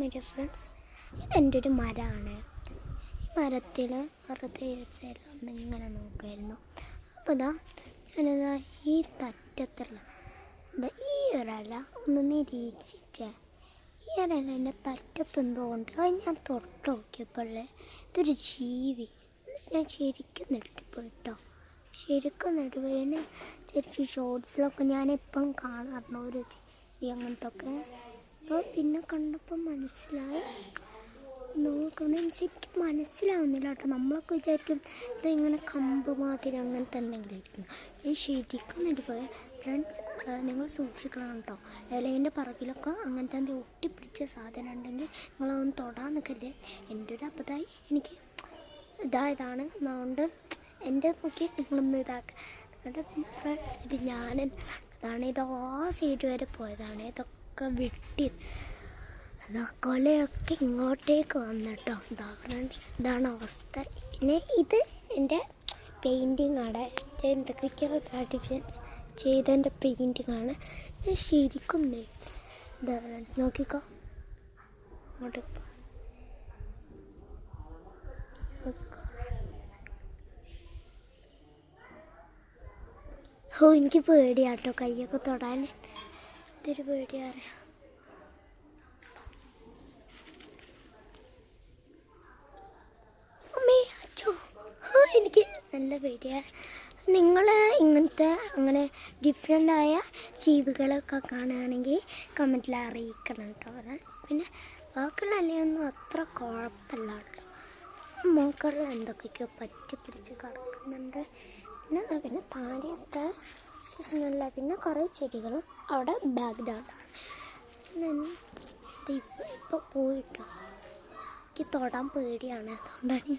My dear friends, ഇതെൻ്റെ ഒരു മരമാണ്. ഈ മരത്തിൽ വെറുതെ ഒന്നിങ്ങനെ നോക്കുമായിരുന്നു. അപ്പോൾ ഞാനിതാ ഈ തറ്റത്തുള്ള ഈ ഒരല ഒന്ന് നിരീക്ഷിച്ചേ. ഈ ഒരല എൻ്റെ തറ്റത്തെന്തോണ്ട്. അത് ഞാൻ തൊട്ട് നോക്കിയപ്പോഴേ ഇതൊരു ജീവി. ഞാൻ ശരിക്കും നെട്ടിപ്പോയിട്ടോ. ശരിക്കും നെട്ടിപ്പോയി. എന്നെ ശരിക്കും ഷോർട്സിലൊക്കെ ഞാനെപ്പോഴും കാണാറുണ്ട് ഒരു ജീവി അങ്ങനത്തെ ഒക്കെ. അപ്പോൾ പിന്നെ കണ്ടപ്പോൾ മനസ്സിലായി. നോക്കണം ശരിക്കും മനസ്സിലാവുന്നില്ല കേട്ടോ. നമ്മളൊക്കെ വിചാരിക്കും ഇതിങ്ങനെ കമ്പ് മാതിരി അങ്ങനത്തെ എന്തെങ്കിലും ഇരിക്കുന്നു. ഈ ശരിക്കും നെട്ടിപ്പോയ ഫ്രണ്ട്സ്, നിങ്ങൾ സൂക്ഷിക്കണം കേട്ടോ. ഇലേൻ്റെ പറകിലൊക്കെ അങ്ങനത്തെ എന്തെങ്കിലും ഒട്ടിപ്പിടിച്ച സാധനം ഉണ്ടെങ്കിൽ നിങ്ങളതൊന്ന് തൊടാൻ നിൽക്കരുത്. എൻ്റെ ഒരു അബദ്ധമായി എനിക്ക് ഇതാണ്. അതുകൊണ്ട് എൻ്റെ നോക്കി നിങ്ങളൊന്ന് ഇതാക്കുക ഫ്രണ്ട്സ്. ഇത് അതാണ് ഇത് ആ സൈഡ് വരെ പോയതാണ്. ഇതൊക്കെ വെട്ടി കൊലയൊക്കെ ഇങ്ങോട്ടേക്ക് വന്നിട്ടോ. ഇതാ ഫ്രണ്ട്സ്, ഇതാണ് അവസ്ഥ. പിന്നെ ഇത് എൻ്റെ പെയിൻറ്റിങ് ആണ്. എന്തൊക്കെയോ ആർട്ടിഫിഷ്യൽസ് ചെയ്തതിൻ്റെ പെയിൻറ്റിങ് ആണ്. ഇത് ശരിക്കും ഇതാ ഫ്രണ്ട്സ്, നോക്കിക്കോ അങ്ങോട്ട് നോക്കിക്കോ. എനിക്ക് പേടിയാട്ടോ കൈയൊക്കെ തൊടാൻ. ഇതൊരു പേടിയാണ്. എനിക്ക് നല്ല പേടിയാണ്. നിങ്ങൾ ഇങ്ങനത്തെ അങ്ങനെ ഡിഫറെൻ്റായ ജീവികളൊക്കെ കാണുകയാണെങ്കിൽ കമൻറ്റിൽ അറിയിക്കണം കേട്ടോ. പിന്നെ ബാക്കിയുള്ള അല്ലയൊന്നും അത്ര കുഴപ്പമില്ല കേട്ടോ. മൂക്കളിൽ എന്തൊക്കെയോ പറ്റി പിടിച്ച് കിടക്കുന്നുണ്ട്. പിന്നെ താഴത്തെ പ്രശ്നമില്ല. പിന്നെ കുറേ ചെടികളും അവിടെ ബാക്ക്ഗ്രൗണ്ടാണ്. ഇപ്പോൾ പോയിട്ടോ എനിക്ക് തൊടാൻ പേടിയാണ്. അതുകൊണ്ടാണ്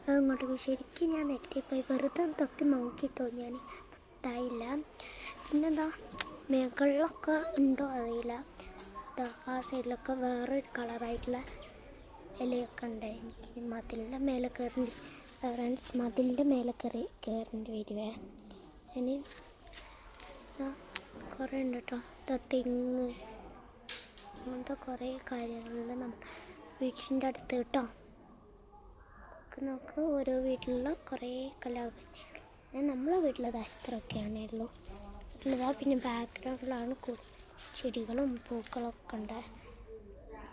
ഞാൻ അങ്ങോട്ട് ശരിക്കും ഞാൻ നെറ്റിപ്പോയി. വെറുതെ തൊട്ട് നോക്കിയിട്ടോ ഞാൻ ഇതായില്ല. പിന്നെന്താ മേകളിലൊക്കെ ഉണ്ടോ അറിയില്ല. ആ സൈഡിലൊക്കെ വേറൊരു കളറായിട്ടുള്ള ഇലയൊക്കെ ഉണ്ട്. എനിക്ക് മതിലിൻ്റെ മേലെ കയറേണ്ടി ഫ്രണ്ട്സ്, മതിലിൻ്റെ മേലെ കയറേണ്ടി വരുവേ. ഇനി കുറേ ഉണ്ട് കേട്ടോ. തെങ്ങ് അങ്ങനത്തെ കുറേ കാര്യങ്ങളുണ്ട് നമ്മുടെ വീട്ടിൻ്റെ അടുത്ത് കേട്ടോ. നമുക്ക് ഓരോ വീട്ടിലുള്ള കുറേ കലാകാരൻ. നമ്മളെ വീട്ടിലത് ഇത്രയൊക്കെയാണേ ഉള്ളൂ. വീട്ടിലതാ പിന്നെ ബാക്ക്ഗ്രൗണ്ടിലാണ് ചെടികളും പൂക്കളൊക്കെ ഉണ്ട്.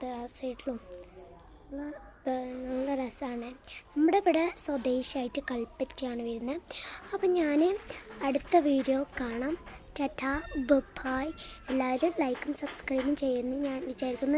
ആ സൈഡിലും നല്ല രസമാണ്. നമ്മുടെ ഇവിടെ സ്വദേശമായിട്ട് കൽപ്പറ്റയാണ് വരുന്നത്. അപ്പം ഞാൻ അടുത്ത വീഡിയോ കാണാം. Tata bye. എല്ലാവരും ലൈക്കും സബ്സ്ക്രൈബും ചെയ്യുമെന്ന് ഞാൻ വിചാരിക്കുന്നു.